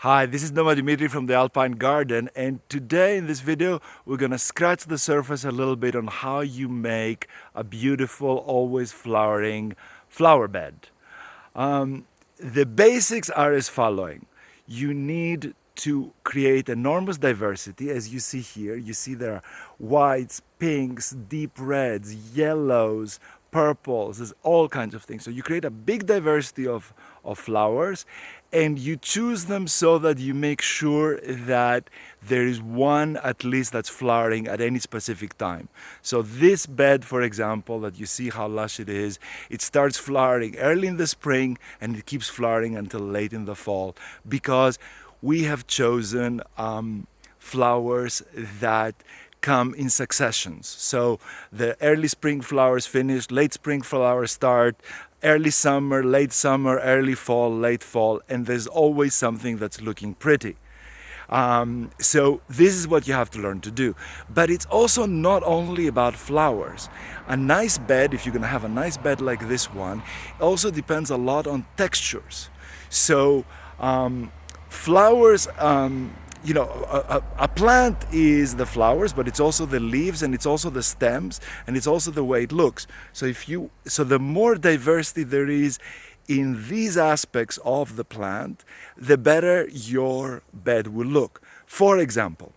Hi, this is Noma Dimitri from the Alpine Garden, and today in this video we're gonna scratch the surface a little bit on how you make a beautiful, always flowering flower bed. The basics are as following. You need to create enormous diversity, as you see here. You see there are whites, pinks, deep reds, yellows, purples, there's all kinds of things. So you create a big diversity of flowers, and you choose them so that you make sure that there is one at least that's flowering at any specific time. So this bed, for example, that you see how lush it is, it starts flowering early in the spring and it keeps flowering until late in the fall, because we have chosen flowers that come in successions. So the early spring flowers finish, late spring flowers start, early summer, late summer, early fall, late fall, and there's always something that's looking pretty. So this is what you have to learn to do. But it's also not only about flowers. A nice bed, if you're gonna have a nice bed like this one, also depends a lot on textures. So flowers, a plant is the flowers, but it's also the leaves, and it's also the stems, and it's also the way it looks. So the more diversity there is in these aspects of the plant, the better your bed will look. For example,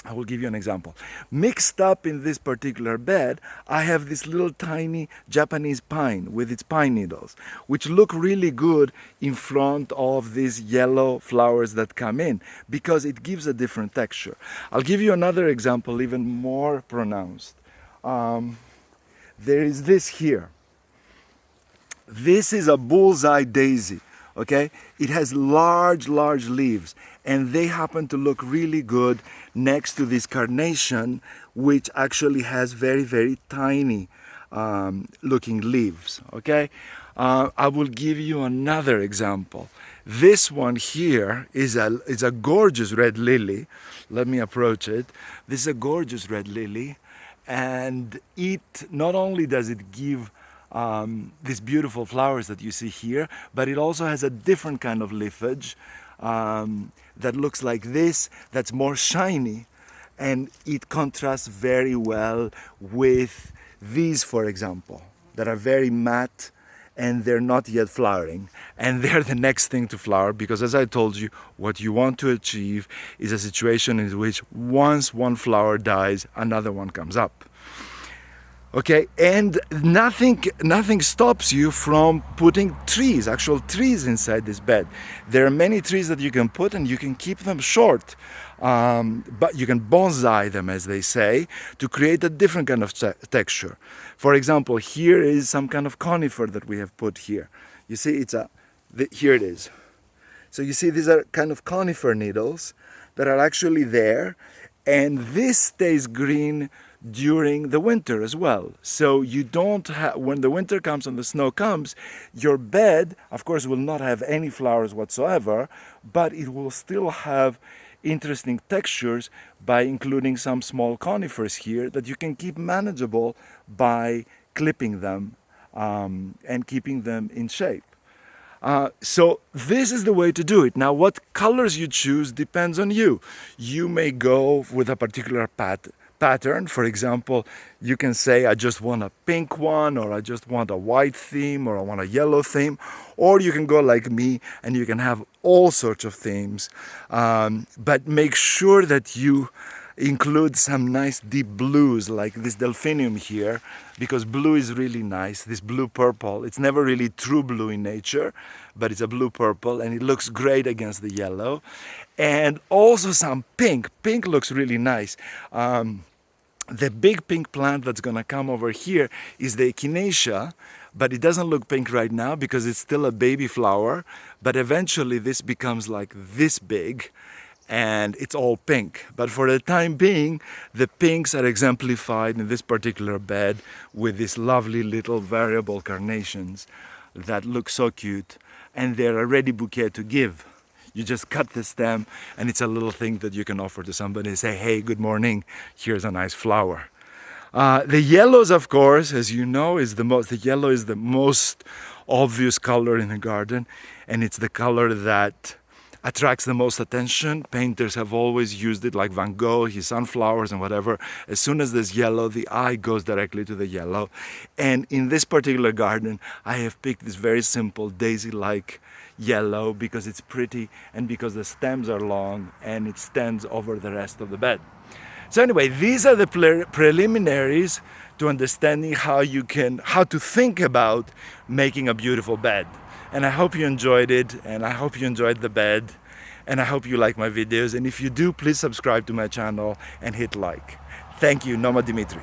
I will give you an example. Mixed up in this particular bed, I have this little tiny Japanese pine with its pine needles, which look really good in front of these yellow flowers that come in, because it gives a different texture. I'll give you another example, even more pronounced. There is this here. This is a Bullseye Daisy. Okay, it has large leaves, and they happen to look really good next to this carnation, which actually has very tiny looking leaves. Okay, I will give you another example. This one here is a gorgeous red lily. Let me approach it. This is a gorgeous red lily, and it not only does it give these beautiful flowers that you see here, but it also has a different kind of leafage that looks like this, that's more shiny, and it contrasts very well with these, for example, that are very matte and they're not yet flowering, and they're the next thing to flower, because as I told you, what you want to achieve is a situation in which once one flower dies, another one comes up. Okay, and nothing stops you from putting trees, actual trees, inside this bed. There are many trees that you can put, and you can keep them short, but you can bonsai them, as they say, to create a different kind of texture. For example, here is some kind of conifer that we have put here. You see, here it is. So you see, these are kind of conifer needles that are actually there, and this stays green during the winter as well. So you don't have, when the winter comes and the snow comes, your bed, of course, will not have any flowers whatsoever, but it will still have interesting textures by including some small conifers here that you can keep manageable by clipping them and keeping them in shape. So this is the way to do it. Now, what colors you choose depends on you. You may go with a particular pattern. For example, you can say, I just want a pink one, or I just want a white theme, or I want a yellow theme, or you can go like me and you can have all sorts of themes, but make sure that you include some nice deep blues like this Delphinium here, because blue is really nice. This blue purple, it's never really true blue in nature, but it's a blue purple, and it looks great against the yellow. And also some pink. Pink looks really nice. The big pink plant that's gonna come over here is the Echinacea, but it doesn't look pink right now because it's still a baby flower, but eventually this becomes like this big, and it's all pink. But for the time being, the pinks are exemplified in this particular bed with these lovely little variable carnations that look so cute, and they're a ready bouquet to give. You just cut the stem, and it's a little thing that you can offer to somebody and say, hey, good morning, here's a nice flower. The yellows, of course, as you know, the yellow is the most obvious color in the garden, and it's the color that attracts the most attention. Painters have always used it, like Van Gogh, his sunflowers and whatever. As soon as there's yellow, the eye goes directly to the yellow. And in this particular garden, I have picked this very simple daisy-like yellow because it's pretty and because the stems are long and it stands over the rest of the bed. So anyway, these are the preliminaries to understanding how to think about making a beautiful bed. And I hope you enjoyed it, and I hope you enjoyed the bed, and I hope you like my videos. And if you do, please subscribe to my channel and hit like. Thank you, Noma Dimitri.